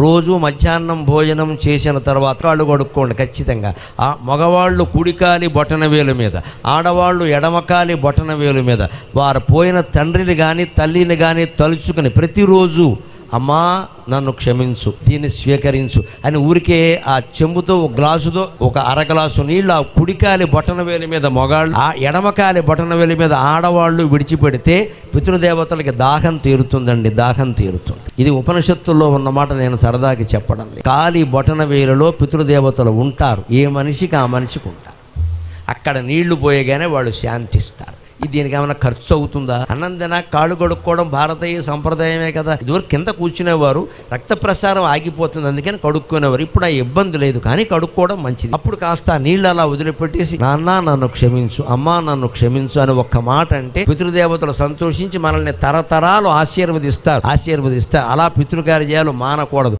రోజు మధ్యాహ్నం భోజనం చేసిన తర్వాత కాళ్ళు కడుక్కోండి ఖచ్చితంగా. ఆ మగవాళ్ళు కుడికాలి బొటన వేలు మీద, ఆడవాళ్ళు ఎడమకాలి బొటన వేలు మీద వారు పోయిన తండ్రిని కానీ తల్లిని కానీ తలుచుకుని ప్రతిరోజు అమ్మా నన్ను క్షమించు, దీన్ని స్వీకరించు అని ఊరికే ఆ చెంబుతో ఒక గ్లాసుతో ఒక అరగ్లాసు నీళ్ళు ఆ కుడికాలి బొటన వేలి మీద మగాళ్ళు, ఆ ఎడమకాలి బొటన వేలి మీద ఆడవాళ్ళు విడిచిపెడితే పితృదేవతలకి దాహం తీరుతుందండి, దాహం తీరుతుంది. ఇది ఉపనిషత్తుల్లో ఉన్నమాట, నేను సరదాకి చెప్పడం లేదు. కాలి బొటన వేలులో పితృదేవతలు ఉంటారు, ఏ మనిషికి ఆ మనిషికి ఉంటారు. అక్కడ నీళ్లు పోయగానే వాళ్ళు శాంతిస్తారు. దీనికి ఏమైనా ఖర్చు అవుతుందా? అన్నందిన కాళ్ళు కడుక్కోవడం భారతీయ సంప్రదాయమే కదా. ఇదివరకు కింద కూర్చునేవారు, రక్త ప్రసారం ఆగిపోతుంది అందుకని కడుక్కునేవారు. ఇప్పుడు ఆ ఇబ్బంది లేదు, కానీ కడుక్కోవడం మంచిది. అప్పుడు కాస్త నీళ్ళు అలా వదిలిపెట్టేసి నాన్న నన్ను క్షమించు, అమ్మా నన్ను క్షమించు అని ఒక్క మాట అంటే పితృదేవతలు సంతోషించి మనల్ని తరతరాలు ఆశీర్వదిస్తారు. అలా పితృకార్యాలు మానకూడదు.